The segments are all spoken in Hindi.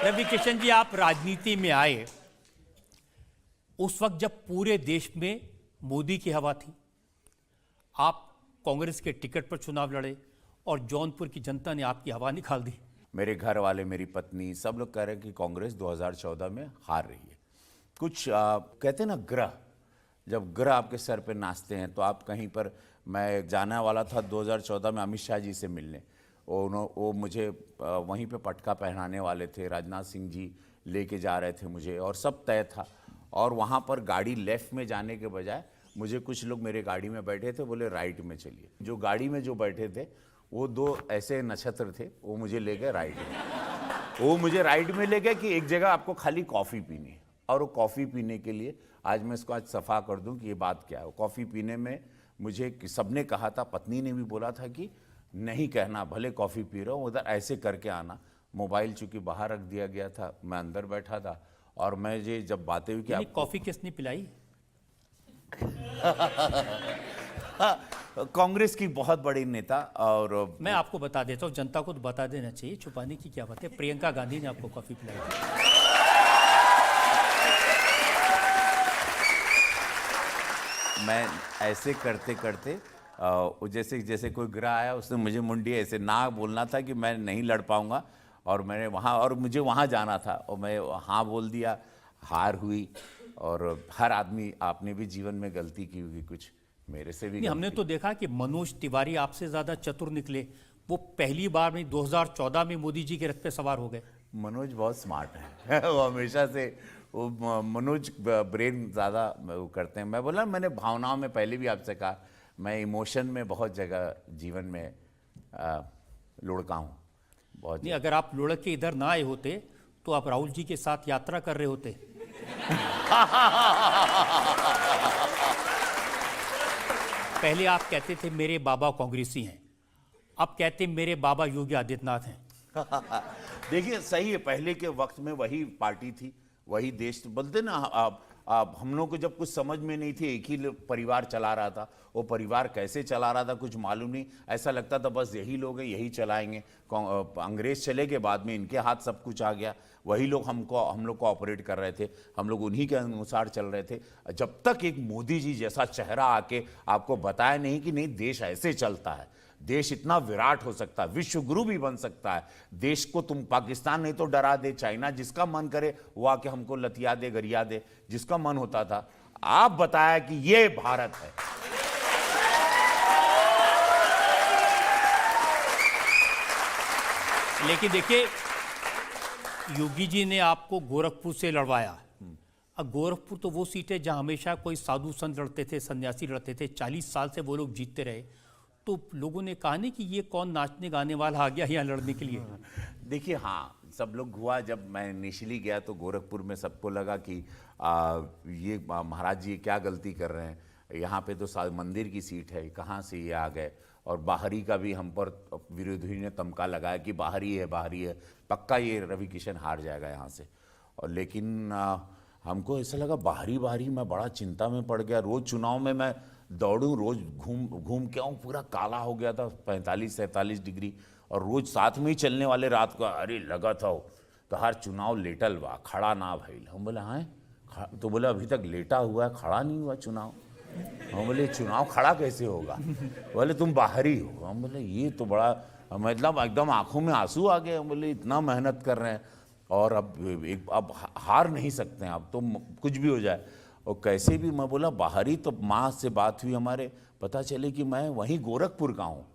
रवि किशन जी, आप राजनीति में आए उस वक्त जब पूरे देश में मोदी की हवा थी। आप कांग्रेस के टिकट पर चुनाव लड़े और जौनपुर की जनता ने आपकी हवा निकाल दी। मेरे घर वाले, मेरी पत्नी, सब लोग कह रहे हैं कि कांग्रेस 2014 में हार रही है। कुछ कहते हैं ना, ग्रह, जब ग्रह आपके सर पे नाचते हैं तो आप कहीं पर। मैं जाने वाला था 2014 में अमित शाह जी से मिलने। वो मुझे वहीं पे पटका पहनाने वाले थे, राजनाथ सिंह जी लेके जा रहे थे मुझे, और सब तय था। और वहाँ पर गाड़ी लेफ्ट में जाने के बजाय मुझे कुछ लोग मेरे गाड़ी में बैठे थे, बोले राइट में चलिए। जो गाड़ी में जो बैठे थे वो दो ऐसे नक्षत्र थे, वो मुझे ले गए राइट में। वो मुझे राइट में ले गए कि एक जगह आपको खाली कॉफ़ी पीनी है। और वो कॉफ़ी पीने के लिए आज मैं इसको आज सफ़ा कर दूं कि ये बात क्या है। कॉफ़ी पीने में मुझे सबने कहा था, पत्नी ने भी बोला था कि नहीं कहना, भले कॉफ़ी पी रहा हूँ, उधर ऐसे करके आना। मोबाइल चूँकि बाहर रख दिया गया था, मैं अंदर बैठा था, और मैं ये जब बातें हुई कि आप कॉफ़ी किसने पिलाई? कांग्रेस की बहुत बड़ी नेता। और मैं आपको बता देता हूँ, जनता को तो बता देना चाहिए, छुपाने की क्या बात है। प्रियंका गांधी ने आपको कॉफ़ी पिलाई थी। मैं ऐसे करते करते जैसे जैसे कोई ग्रह आया, उसने मुझे मुंडी ऐसे ना बोलना था कि मैं नहीं लड़ पाऊंगा, और मैंने वहाँ, और मुझे वहाँ जाना था, और मैं हाँ बोल दिया, हार हुई। और हर आदमी, आपने भी जीवन में गलती की होगी, कुछ मेरे से भी। हमने तो देखा कि मनोज तिवारी आपसे ज़्यादा चतुर निकले। वो पहली बार में 2014 में मोदी जी के रथ पे सवार हो गए। मनोज बहुत स्मार्ट है। वो हमेशा से वो मनोज ब्रेन ज़्यादा वो करते हैं। मैं बोला, मैंने भावनाओं में पहले भी आपसे कहा, मैं इमोशन में बहुत जगह जीवन में लुढ़का हूँ बहुत। नहीं, अगर आप लुढ़क के इधर ना आए होते तो आप राहुल जी के साथ यात्रा कर रहे होते। पहले आप कहते थे मेरे बाबा कांग्रेसी हैं, अब कहते मेरे बाबा योगी आदित्यनाथ हैं। देखिए, सही है, पहले के वक्त में वही पार्टी थी, वही देश। बोलते ना, आप हम लोग को जब कुछ समझ में नहीं थी, एक ही परिवार चला रहा था, वो परिवार कैसे चला रहा था कुछ मालूम नहीं। ऐसा लगता था बस यही लोग हैं, यही चलाएंगे। अंग्रेज चले के बाद में इनके हाथ सब कुछ आ गया, वही लोग हम लोग को ऑपरेट कर रहे थे, हम लोग उन्हीं के अनुसार चल रहे थे। जब तक एक मोदी जी जैसा चेहरा आके आपको बताया नहीं कि नहीं, देश ऐसे चलता है, देश इतना विराट हो सकता है, विश्व गुरु भी बन सकता है। देश को तुम पाकिस्तान नहीं तो डरा दे, चाइना जिसका मन करे वो आके हमको लतिया दे, गरिया दे, जिसका मन होता था। आप बताया कि ये भारत है। लेकिन देखिए, योगी जी ने आपको गोरखपुर से लड़वाया। अब गोरखपुर तो वो सीट है जहां हमेशा कोई साधु संत लड़ते थे, सन्यासी लड़ते थे, 40 साल से वो लोग जीतते रहे। तो लोगों ने कहा नहीं कि ये कौन नाचने गाने वाला आ गया यहाँ लड़ने के लिए। देखिए, हाँ, सब लोग हुआ। जब मैं इनिशियली गया तो गोरखपुर में सबको लगा कि ये महाराज जी क्या गलती कर रहे हैं, यहाँ पे तो मंदिर की सीट है, कहाँ से ये आ गए। और बाहरी का भी हम पर विरोधी ने तमका लगाया कि बाहरी है, बाहरी है, पक्का ये रवि किशन हार जाएगा यहाँ से। और लेकिन हमको ऐसा लगा बाहरी बाहरी, मैं बड़ा चिंता में पड़ गया। रोज़ चुनाव में मैं दौड़ूं, रोज़ घूम के आऊँ, पूरा काला हो गया था, 45-47 डिग्री। और रोज़ साथ में ही चलने वाले रात को, अरे लगा था तो हर चुनाव लेटल बा, खड़ा ना भइल। हम बोले हाँ, तो बोले अभी तक लेटा हुआ है, खड़ा नहीं हुआ चुनाव। हम बोले चुनाव खड़ा कैसे होगा? बोले तुम बाहरी हो। हम बोले ये तो बड़ा, मतलब एकदम आंखों में आंसू आ गए। हम बोले इतना मेहनत कर रहे हैं और अब हार नहीं सकते हैं, अब तो कुछ भी हो जाए। और कैसे भी, मैं बोला बाहरी। तो माँ से बात हुई हमारे, पता चले कि मैं वहीं गोरखपुर का हूँ।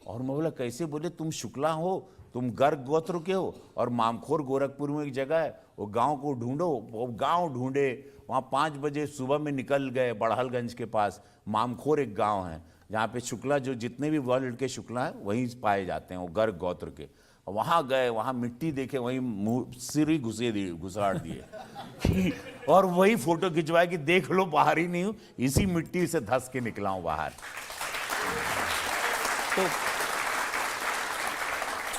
और मैं बोला कैसे? बोले तुम शुक्ला हो, तुम गर्ग गोत्र के हो, और मामखोर गोरखपुर में एक जगह है, वो गांव को ढूंढो। वो गांव ढूंढे, वहाँ 5 बजे सुबह में निकल गए, बड़हलगंज के पास मामखोर एक गांव है जहाँ पे शुक्ला, जो जितने भी वर्ल्ड के शुक्ला हैं वहीं पाए जाते हैं, वो गर्ग गोत्र के। वहाँ गए, वहाँ मिट्टी देखे, वहीं मुँह सिर ही घुसाड़ दिए। और वही फोटो खिंचवाए कि देख लो बाहर ही नहीं हूँ, इसी मिट्टी से धस के निकला हूँ बाहर। तो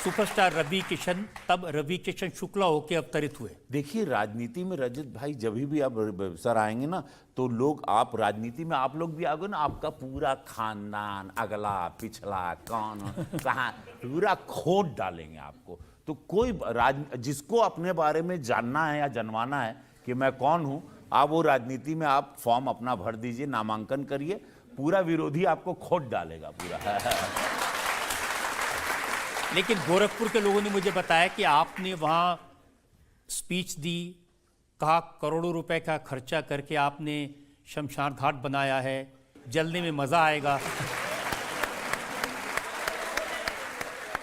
सुपरस्टार रवि किशन तब रवि किशन शुक्ला होकर अवतरित हुए। देखिए, राजनीति में रजत भाई, जब भी आप सर आएंगे ना, तो लोग, आप राजनीति में आप लोग भी आओगे ना, आपका पूरा खानदान, अगला पिछला, कौन कहाँ, पूरा खोद डालेंगे आपको। तो कोई जिसको अपने बारे में जानना है या जनवाना है कि मैं कौन हूं, आप वो राजनीति में आप फॉर्म अपना भर दीजिए, नामांकन करिए, पूरा विरोधी आपको खोद डालेगा पूरा। लेकिन गोरखपुर के लोगों ने मुझे बताया कि आपने वहाँ स्पीच दी, कहा करोड़ों रुपए का खर्चा करके आपने शमशान घाट बनाया है, जलने में मज़ा आएगा।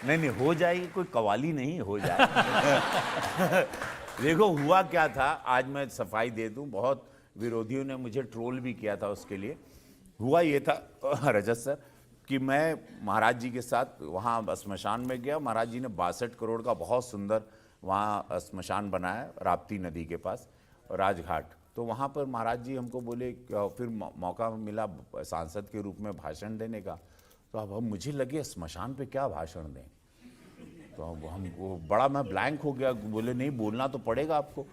नहीं, हो जाएगी, कोई कवाली नहीं, हो जाए। देखो हुआ क्या था, आज मैं सफाई दे दूं, बहुत विरोधियों ने मुझे ट्रोल भी किया था उसके लिए। हुआ ये था रजत सर कि मैं महाराज जी के साथ वहाँ स्मशान में गया। महाराज जी ने 62 करोड़ का बहुत सुंदर वहाँ स्मशान बनाया राप्ती नदी के पास, राजघाट। तो वहाँ पर महाराज जी हमको बोले, फिर मौका मिला सांसद के रूप में भाषण देने का। तो अब मुझे लगे स्मशान पे क्या भाषण दें, तो अब हमको बड़ा, मैं ब्लैंक हो गया। बोले नहीं, बोलना तो पड़ेगा आपको।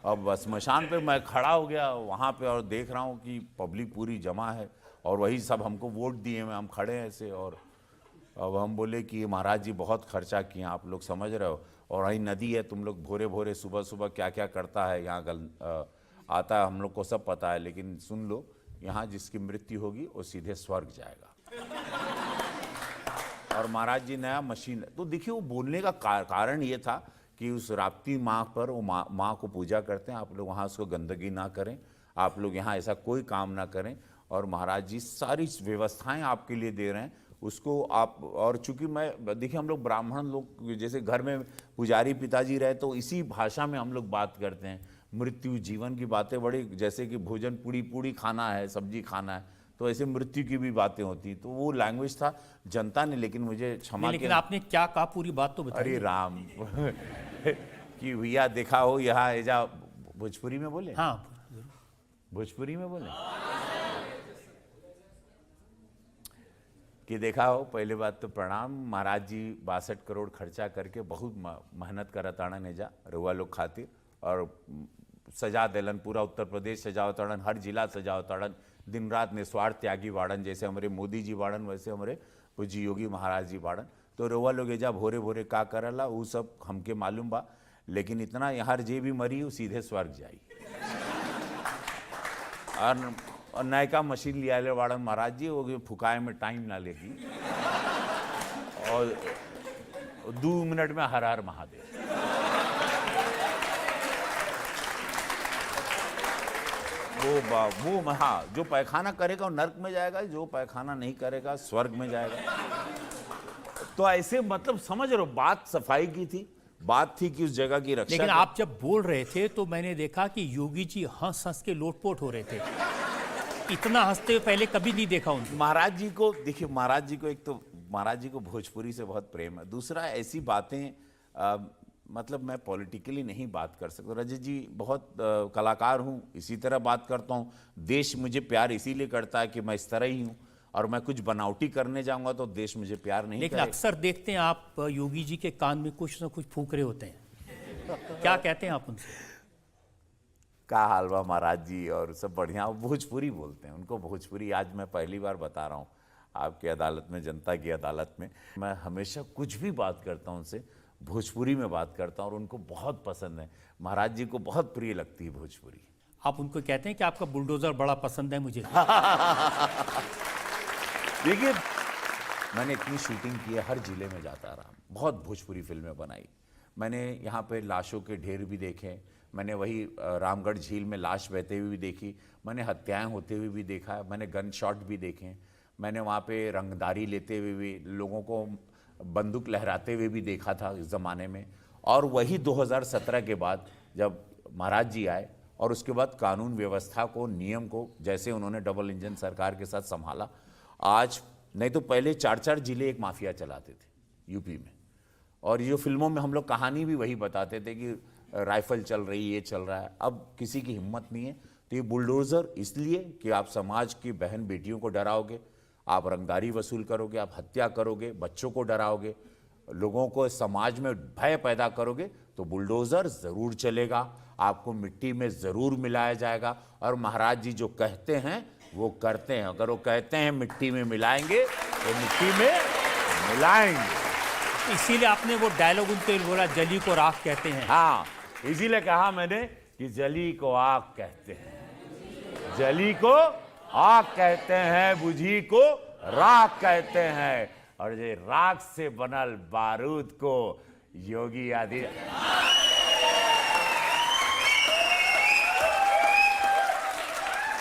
अब स्मशान पे मैं खड़ा हो गया वहाँ पे और देख रहा हूँ कि पब्लिक पूरी जमा है और वही सब हमको वोट दिए हैं, हम खड़े हैं ऐसे। और अब हम बोले कि महाराज जी बहुत खर्चा किए, आप लोग समझ रहे हो, और वही नदी है, तुम लोग भोरे भोरे सुबह सुबह क्या क्या करता है यहाँ आता है, हम लोग को सब पता है, लेकिन सुन लो, यहाँ जिसकी मृत्यु होगी वो सीधे स्वर्ग जाएगा। और महाराज जी नया मशीन। तो देखिए वो बोलने का कारण ये था कि उस राप्ती माँ पर वो माँ को पूजा करते हैं, आप लोग वहाँ उसको गंदगी ना करें, आप लोग यहाँ ऐसा कोई काम ना करें। और महाराज जी सारी व्यवस्थाएं आपके लिए दे रहे हैं उसको आप। और चूंकि मैं देखिए, हम लोग ब्राह्मण लोग, जैसे घर में पुजारी पिताजी रहे तो इसी भाषा में हम लोग बात करते हैं, मृत्यु जीवन की बातें बड़ी, जैसे कि भोजन पूड़ी खाना है, सब्जी खाना है, तो ऐसे मृत्यु की भी बातें होती। तो वो लैंग्वेज था जनता ने, लेकिन मुझे क्षमा। लेकिन आपने क्या कहा, पूरी बात तो बताइए। अरे राम कि भैया देखा हो यहाँ एजा, भोजपुरी में बोले, हाँ भोजपुरी में बोले कि देखा हो। पहले बात तो प्रणाम, महाराज जी 62 करोड़ खर्चा करके बहुत मेहनत करताड़न एजा रुआ लोग खातिर, और सजा देलन, पूरा उत्तर प्रदेश सजावताड़न, हर जिला सजावताड़न, दिन रात निस्वार्थ त्यागी वाड़न, जैसे हमारे मोदी जी वाड़न वैसे हमारे पूज्य योगी महाराज जी वाड़न। तो रोवा लोग एजा भोरे भोरे का करला वो सब हमके मालूम बा, लेकिन इतना यहाँ जे भी मरी वो सीधे स्वर्ग जाई। और नयका मशीन लिया ले वाड़न महाराज जी, वो फुकाए में टाइम ना लेगी, और 2 मिनट में हर हर महादेव। वो हाँ, जो पैखाना करेगा वो नर्क में जाएगा, जो पैखाना नहीं करेगा स्वर्ग में जाएगा। तो ऐसे मतलब समझ रहे हो, बात सफाई की थी, बात थी कि उस जगह की रक्षा। लेकिन आप जब बोल रहे थे तो मैंने देखा कि योगी जी हंस हंस के लोटपोट हो रहे थे, इतना हंसते हुए पहले कभी नहीं देखा उनको। महाराज जी को देखिए, महाराज जी को एक तो महाराज जी को भोजपुरी से बहुत प्रेम है, दूसरा ऐसी बातें मतलब मैं पॉलिटिकली नहीं बात कर सकता। रजत जी बहुत कलाकार हूँ, इसी तरह बात करता हूँ, देश मुझे प्यार इसीलिए करता है कि मैं इस तरह ही हूँ, और मैं कुछ बनावटी करने जाऊंगा तो देश मुझे प्यार नहीं लेकिन करेगा। अक्सर देखते हैं आप योगी जी के कान में कुछ ना कुछ फूक रहे होते हैं, क्या कहते हैं आप उनसे? का हालवा महाराज जी, और सब बढ़िया, वो भोजपुरी बोलते हैं, उनको भोजपुरी आज मैं पहली बार बता रहा हूँ आपकी अदालत में, जनता की अदालत में। मैं हमेशा कुछ भी बात करता हूँ उनसे भोजपुरी में बात करता हूँ, और उनको बहुत पसंद है, महाराज जी को बहुत प्रिय लगती है भोजपुरी। आप उनको कहते हैं कि आपका बुलडोजर बड़ा पसंद है मुझे? देखिए मैंने इतनी शूटिंग की है, हर जिले में जाता रहा, बहुत भोजपुरी फिल्में बनाई मैंने। यहाँ पे लाशों के ढेर भी देखे मैंने, वही रामगढ़ झील में लाश बहते हुए भी देखी मैंने, हत्याएं होते हुए भी देखा मैंने, गन शॉट भी देखे मैंने, वहाँ पे रंगदारी लेते हुए भी, लोगों को बंदूक लहराते हुए भी देखा था इस ज़माने में। और वही 2017 के बाद जब महाराज जी आए, और उसके बाद कानून व्यवस्था को, नियम को, जैसे उन्होंने डबल इंजन सरकार के साथ संभाला, आज नहीं तो पहले 4-4 जिले एक माफिया चलाते थे यूपी में, और ये जो फिल्मों में हम लोग कहानी भी वही बताते थे कि राइफल चल रही, ये चल रहा है, अब किसी की हिम्मत नहीं है। तो ये बुलडोज़र इसलिए कि आप समाज की बहन बेटियों को डराओगे, आप रंगदारी वसूल करोगे, आप हत्या करोगे, बच्चों को डराओगे, लोगों को समाज में भय पैदा करोगे, तो बुलडोज़र ज़रूर चलेगा, आपको मिट्टी में ज़रूर मिलाया जाएगा। और महाराज जी जो कहते हैं वो करते हैं, अगर वो कहते हैं मिट्टी में मिलाएंगे तो मिट्टी में मिलाएंगे। इसीलिए आपने वो डायलॉग उनके बोला, जली को राख कहते हैं। हाँ, इसीलिए कहा मैंने कि जली को आग कहते हैं, जली को आग कहते हैं, बुझी को राख कहते हैं, और ये राख से बनल बारूद को योगी आदि